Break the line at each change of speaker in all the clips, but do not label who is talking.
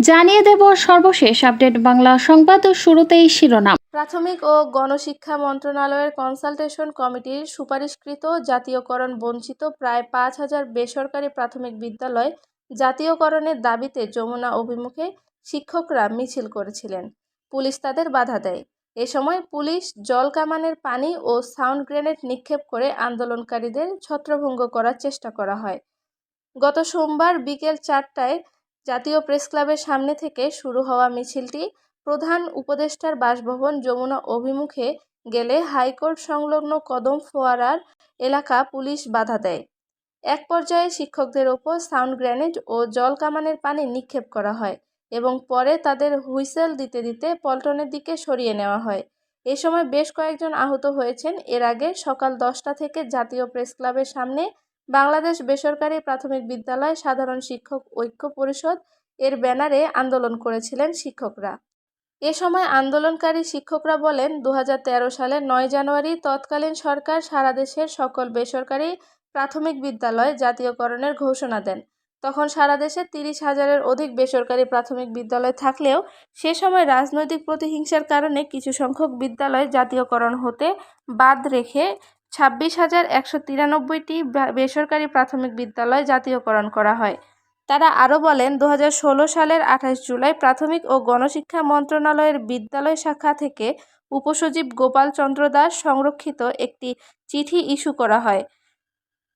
জানিয়ে দেব সর্বশেষ আপডেট বাংলা সংবাদ। শুরুতেই শিরোনাম।
প্রাথমিক ও গণশিক্ষা মন্ত্রণালয়ের কনসালটেশন কমিটির সুপারিশকৃত জাতীয়করণ বঞ্চিত প্রায় 5,000 বেসরকারি প্রাথমিক বিদ্যালয় জাতীয়করণের দাবিতে যমুনা অভিমুখে শিক্ষকরা মিছিল করেছিলেন। পুলিশ তাদের বাধা দেয়। এ সময় পুলিশ জলকামানের পানি ও সাউন্ড গ্রেনেড নিক্ষেপ করে আন্দোলনকারীদের ছত্রভঙ্গ করার চেষ্টা করা হয়। গত সোমবার বিকেল 4টায় জাতীয় প্রেসক্লাবের সামনে থেকে শুরু হওয়া মিছিলটি প্রধান উপদেষ্টার বাসভবন যমুনা অভিমুখে গেলে হাইকোর্ট সংলগ্ন কদম ফোয়ারার এলাকা পুলিশ বাধা দেয়। এক পর্যায়ে শিক্ষকদের ওপর সাউন্ড গ্রেনেড ও জলকামানের পানি নিক্ষেপ করা হয় এবং পরে তাদের হুইসেল দিতে দিতে পল্টনের দিকে সরিয়ে নেওয়া হয়। এ সময় বেশ কয়েকজন আহত হয়েছেন। এর আগে সকাল 10টা থেকে জাতীয় প্রেসক্লাবের সামনে বাংলাদেশ বেসরকারি প্রাথমিক বিদ্যালয় সাধারণ শিক্ষক ঐক্য পরিষদ এর ব্যানারে আন্দোলন করেছিলেন শিক্ষকরা। এ সময় আন্দোলনকারী শিক্ষকরা বলেন, 2013 সালের 9 জানুয়ারি তৎকালীন সরকার সারা দেশের সকল বেসরকারি প্রাথমিক বিদ্যালয় জাতীয়করণের ঘোষণা দেন। তখন সারা দেশে 30,000-এর অধিক বেসরকারি প্রাথমিক বিদ্যালয় থাকলেও সে সময় রাজনৈতিক প্রতিহিংসার কারণে কিছু সংখ্যক বিদ্যালয় জাতীয়করণ হতে বাদ রেখে 26,193টি বেসরকারি প্রাথমিক বিদ্যালয় জাতীয়করণ করা হয়। তারা আরও বলেন, 2016 সালের 28 জুলাই প্রাথমিক ও গণশিক্ষা মন্ত্রণালয়ের বিদ্যালয় শাখা থেকে উপসচিব গোপাল চন্দ্র দাস সংরক্ষিত একটি চিঠি ইস্যু করা হয়।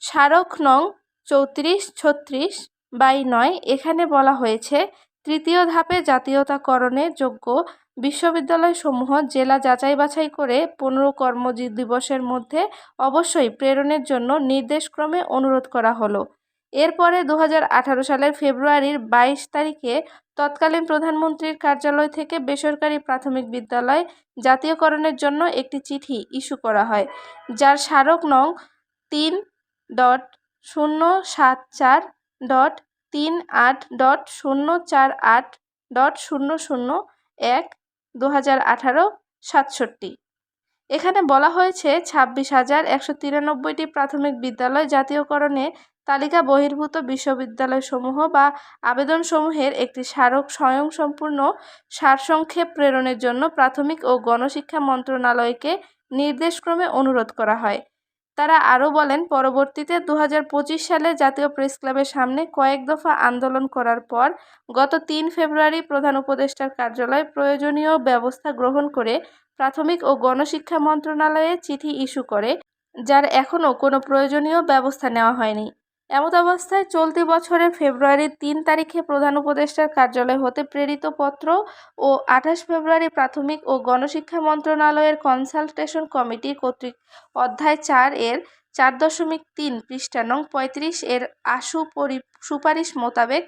স্মারক নং 3436/9। এখানে বলা হয়েছে, তৃতীয় ধাপে জাতীয়তাকরণের যোগ্য বিশ্ববিদ্যালয়সমূহ জেলা যাচাই বাছাই করে 15 কর্মদিবসের মধ্যে অবশ্যই প্রেরণের জন্য নির্দেশক্রমে অনুরোধ করা হলো। এরপরে 2018 সালের ফেব্রুয়ারির 22 তারিখে তৎকালীন প্রধানমন্ত্রীর কার্যালয় থেকে বেসরকারি প্রাথমিক বিদ্যালয় জাতীয়করণের জন্য একটি চিঠি ইস্যু করা হয়, যার স্মারক নং 3.074.048.001/2018 এখানে বলা হয়েছে, 26,193টি প্রাথমিক বিদ্যালয় জাতীয়করণে তালিকা বহির্ভূত বিশ্ববিদ্যালয়সমূহ বা আবেদনসমূহের একটি স্মারক স্বয়ংসম্পূর্ণ সারসংক্ষেপ প্রেরণের জন্য প্রাথমিক ও গণশিক্ষা মন্ত্রণালয়কে নির্দেশক্রমে অনুরোধ করা হয়। তারা আরও বলেন, পরবর্তীতে 2025 সালে জাতীয় প্রেসক্লাবের সামনে কয়েক দফা আন্দোলন করার পর গত 3 ফেব্রুয়ারি প্রধান উপদেষ্টার কার্যালয় প্রয়োজনীয় ব্যবস্থা গ্রহণ করে প্রাথমিক ও গণশিক্ষা মন্ত্রণালয়ে চিঠি ইস্যু করে, যার এখনও কোনো প্রয়োজনীয় ব্যবস্থা নেওয়া হয়নি। এমত অবস্থায় চলতি বছরের ফেব্রুয়ারির 3 তারিখে প্রধান উপদেষ্টার কার্যালয় হতে প্রেরিত পত্র ও 28 ফেব্রুয়ারি প্রাথমিক ও গণশিক্ষা মন্ত্রণালয়ের কনসালটেশন কমিটি কর্তৃক অধ্যায় 4 এর 4.3 পৃষ্ঠা নং 35 এর সুপারিশ মোতাবেক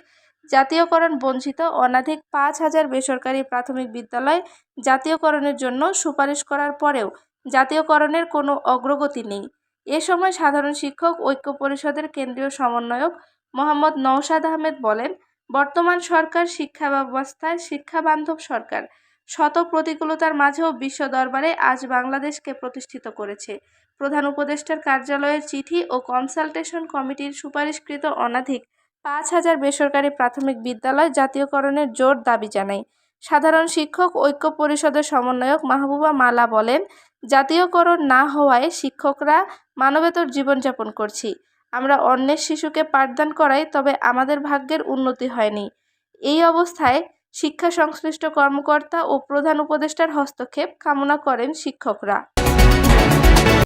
জাতীয়করণ বঞ্চিত অনধিক 5,000 বেসরকারি প্রাথমিক বিদ্যালয় জাতীয়করণের জন্য সুপারিশ করার পরেও জাতীয়করণের কোনো অগ্রগতি নেই। এ সময় সাধারণ শিক্ষক ঐক্য পরিষদের কেন্দ্রীয় সমন্বয়ক মোহাম্মদ নওশাদ আহমেদ বলেন, বর্তমান সরকার শিক্ষা ব্যবস্থায় শিক্ষাবান্ধব সরকার। শত প্রতিকূলতার মাঝেও বিশ্ব দরবারে আজ বাংলাদেশকে প্রতিষ্ঠিত করেছে। প্রধান উপদেষ্টার কার্যালয়ের চিঠি ও কনসালটেশন কমিটির সুপারিশকৃত অনধিক 5,000 বেসরকারি প্রাথমিক বিদ্যালয় জাতীয়করণের জোর দাবি জানাই। সাধারণ শিক্ষক ঐক্য পরিষদের সমন্বয়ক মাহবুবা মালা বলেন, জাতীয়করণ না হওয়ায় শিক্ষকরা মানবেতর জীবনযাপন করছি। আমরা অন্যের শিশুকে পাঠদান করাই, তবে আমাদের ভাগ্যের উন্নতি হয়নি। এই অবস্থায় শিক্ষা সংশ্লিষ্ট কর্মকর্তা ও প্রধান উপদেষ্টার হস্তক্ষেপ কামনা করেন শিক্ষকরা।